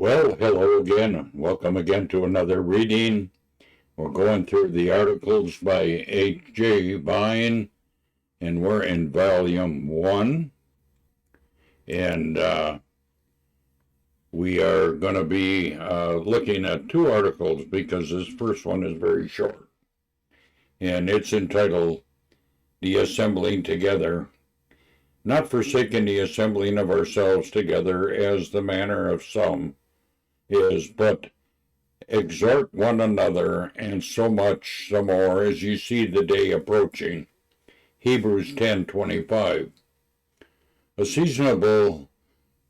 Well, hello again. Welcome again to another reading. We're going through the articles by H.J. Vine, and we're in volume 1. And we are going to be looking at 2 articles because this first one is very short. And it's entitled, The Assembling Together. Not forsaking the assembling of ourselves together as the manner of some is, but exhort one another, and so much the more as you see the day approaching. Hebrews 10:25. A seasonable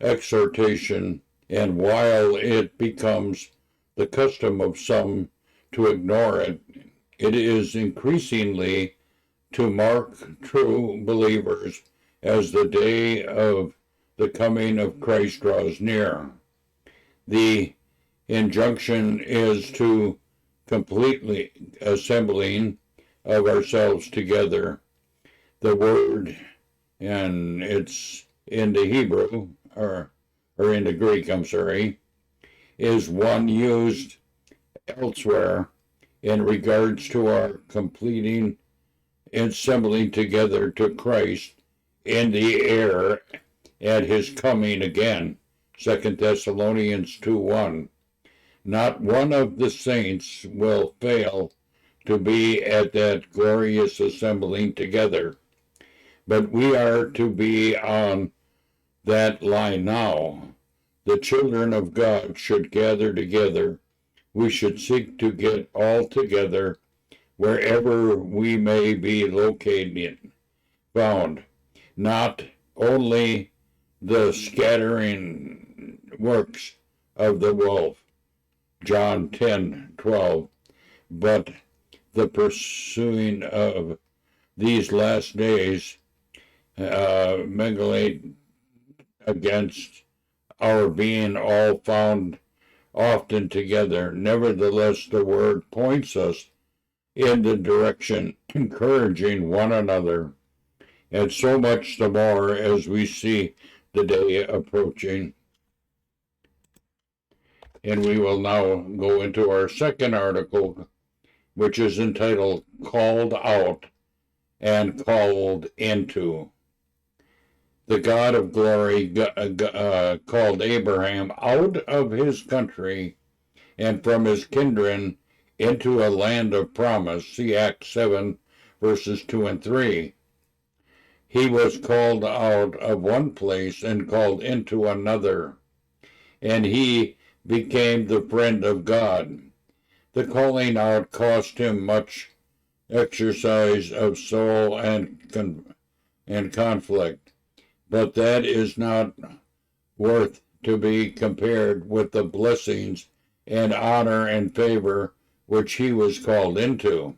exhortation, and while it becomes the custom of some to ignore it, it is increasingly to mark true believers as the day of the coming of Christ draws near. The injunction is to completely assembling of ourselves together. The word, and it's in the Hebrew, or in the Greek, is one used elsewhere in regards to our completing assembling together to Christ in the air at his coming again. 2 Thessalonians 2:1. Not one of the saints will fail to be at that glorious assembling together. But we are to be on that line now. The children of God should gather together. We should seek to get all together wherever we may be located, found. Not only the scattering works of the wolf, John 10:12, but the pursuing of these last days, megate against our being all found often together. Nevertheless, the word points us in the direction encouraging one another, and so much the more as we see the day approaching. And we will now go into our second article, which is entitled Called Out and Called Into. The God of glory called Abraham out of his country and from his kindred into a land of promise. See Acts 7, verses 2 and 3. He was called out of one place and called into another, and he became the friend of God. The calling out cost him much exercise of soul and conflict, but that is not worth to be compared with the blessings and honor and favor which he was called into.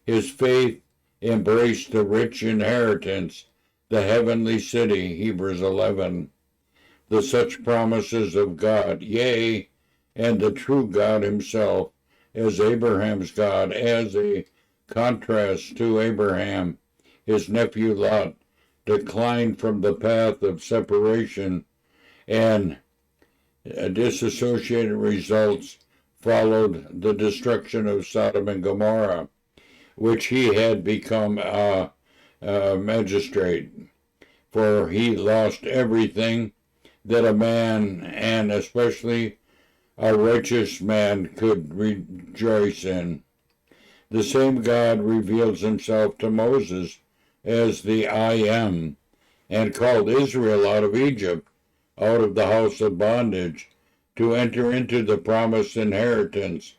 His faith embraced the rich inheritance, the heavenly city, Hebrews 11. The such promises of God, yea, and the true God himself, as Abraham's God, as a contrast to Abraham, his nephew Lot, declined from the path of separation, and disassociated results followed the destruction of Sodom and Gomorrah, which he had become a magistrate, for he lost everything that a man, and especially a righteous man, could rejoice in. The same God reveals himself to Moses as the I Am, and called Israel out of Egypt, out of the house of bondage, to enter into the promised inheritance,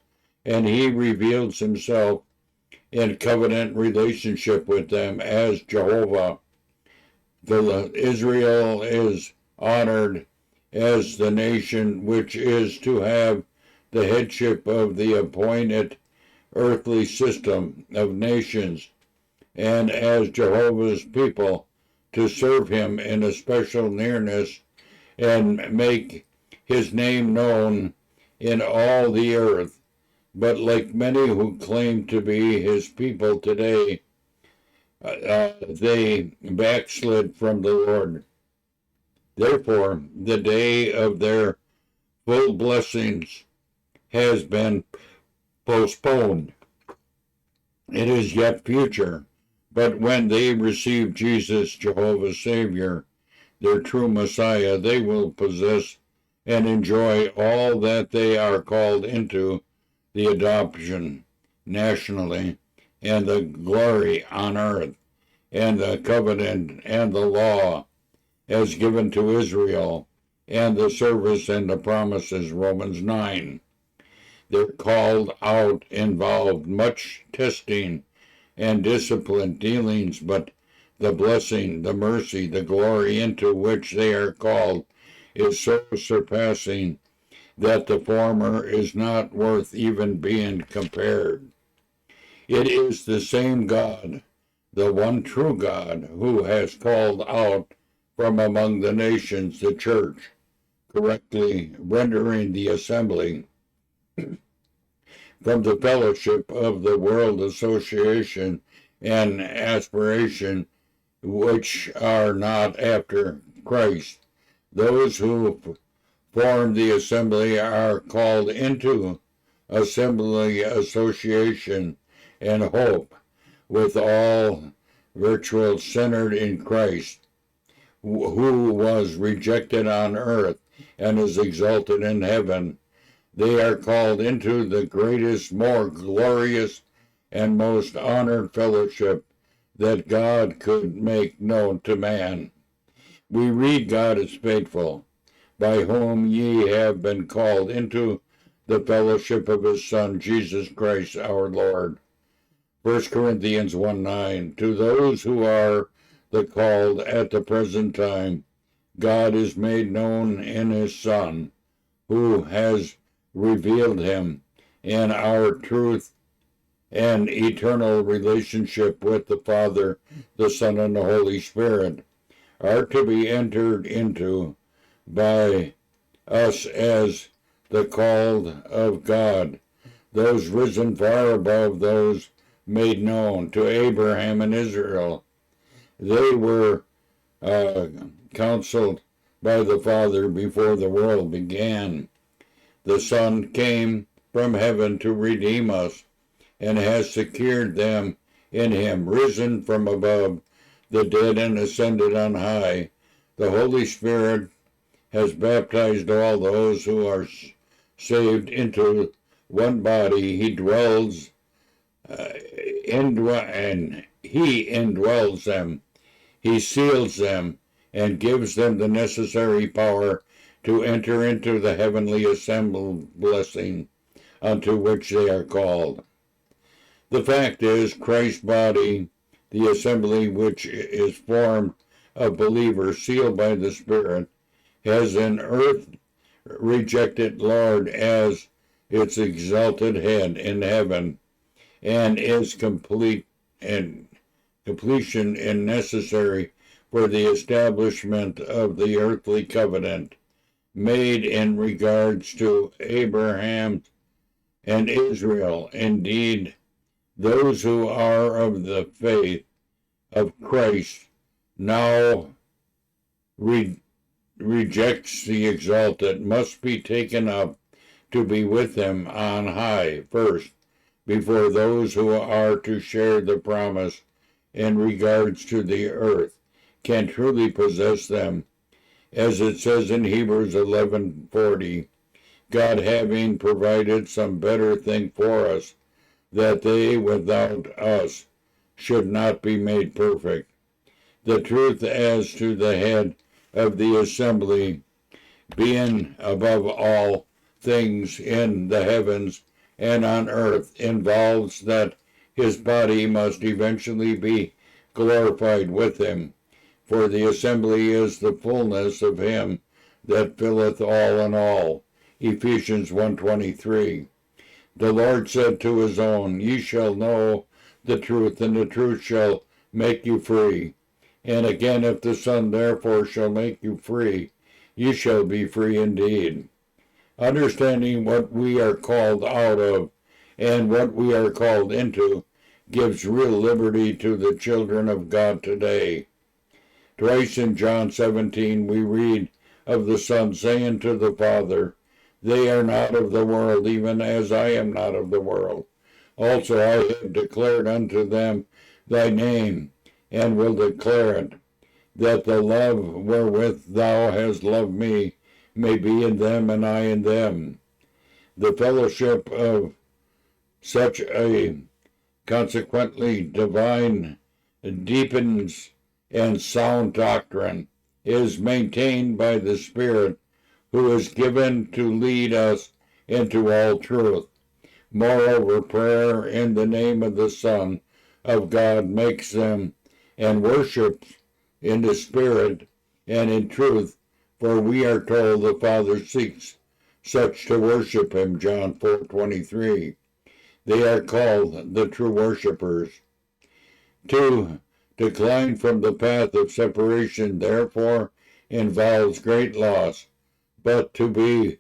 and he reveals himself in covenant relationship with them as Jehovah. Israel is honored as the nation which is to have the headship of the appointed earthly system of nations, and as Jehovah's people to serve him in a special nearness and make his name known in all the earth. But like many who claim to be his people today, they backslid from the Lord. Therefore, the day of their full blessings has been postponed. It is yet future. But when they receive Jesus, Jehovah's Savior, their true Messiah, they will possess and enjoy all that they are called into: the adoption nationally, and the glory on earth, and the covenant and the law as given to Israel, and the service and the promises, Romans 9. Their called out involved much testing and disciplined dealings, but the blessing, the mercy, the glory into which they are called is so surpassing that the former is not worth even being compared. It is the same God, the one true God, who has called out from among the nations the church, correctly rendering the assembly, from the fellowship of the world association and aspiration which are not after Christ. Those who form the assembly are called into assembly, association, and hope, with all virtue centered in Christ, who was rejected on earth and is exalted in heaven. They are called into the greatest, more glorious, and most honored fellowship that God could make known to man. We read, God is faithful, by whom ye have been called into the fellowship of his Son, Jesus Christ our Lord. 1 Corinthians 1:9. To those who are the called at the present time, God is made known in his Son, who has revealed him, and our truth and eternal relationship with the Father, the Son, and the Holy Spirit are to be entered into by us as the called of God, those risen far above those made known to Abraham and Israel. They were counseled by the Father before the world began. The Son came from heaven to redeem us, and has secured them in him, risen from above the dead and ascended on high. The Holy Spirit has baptized all those who are saved into one body. He dwells and he indwells them. He seals them and gives them the necessary power to enter into the heavenly assembled blessing unto which they are called. The fact is, Christ's body, the assembly which is formed of believers sealed by the Spirit, has an earth-rejected Lord as its exalted head in heaven, and is complete and completion and necessary for the establishment of the earthly covenant made in regards to Abraham and Israel. Indeed, those who are of the faith of Christ now rejects the exalted must be taken up to be with him on high first, before those who are to share the promise in regards to the earth can truly possess them, as it says in Hebrews 11:40, God having provided some better thing for us, that they without us should not be made perfect. The truth as to the head of the assembly, being above all things in the heavens and on earth, involves that his body must eventually be glorified with him, for the assembly is the fullness of him that filleth all in all. Ephesians 1:23. The Lord said to his own, Ye shall know the truth, and the truth shall make you free. And again, if the Son therefore shall make you free, ye shall be free indeed. Understanding what we are called out of and what we are called into gives real liberty to the children of God today. Twice in John 17 we read of the Son saying to the Father, They are not of the world, even as I am not of the world. Also I have declared unto them thy name, and will declare it, that the love wherewith thou hast loved me may be in them, and I in them. The fellowship of such a consequently divine deepens and sound doctrine is maintained by the Spirit, who is given to lead us into all truth. Moreover, prayer in the name of the Son of God makes them and worship in the Spirit and in truth, for we are told the Father seeks such to worship him, John 4:23. They are called the true worshipers. To decline from the path of separation, therefore, involves great loss, but to be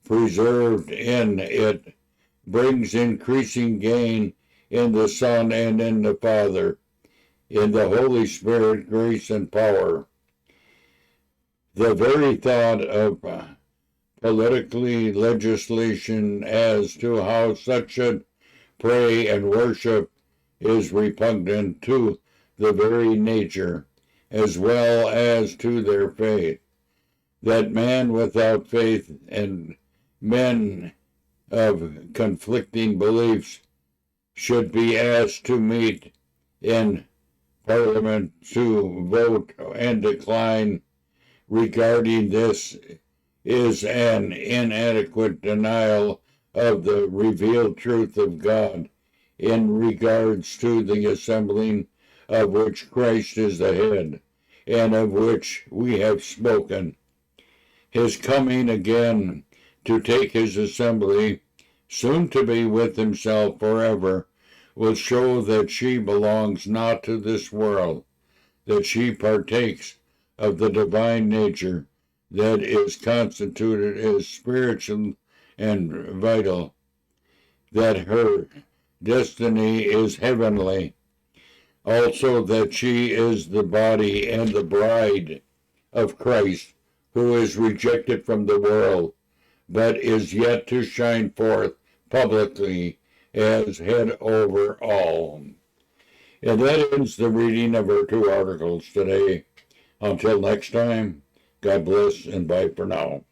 preserved in it brings increasing gain in the Son and in the Father, in the Holy Spirit, grace and power. The very thought of politically legislation as to how such should pray and worship is repugnant to the very nature, as well as to their faith. That man without faith and men of conflicting beliefs should be asked to meet in Parliament to vote and decline regarding this is an inadequate denial of the revealed truth of God in regards to the assembling of which Christ is the head, and of which we have spoken. His coming again to take his assembly, soon to be with himself forever, will show that she belongs not to this world, that she partakes of the divine nature that is constituted as spiritual and vital, that her destiny is heavenly, also that she is the body and the bride of Christ, who is rejected from the world, but is yet to shine forth publicly as head over all. And that ends the reading of our 2 articles today. Until next time, God bless and bye for now.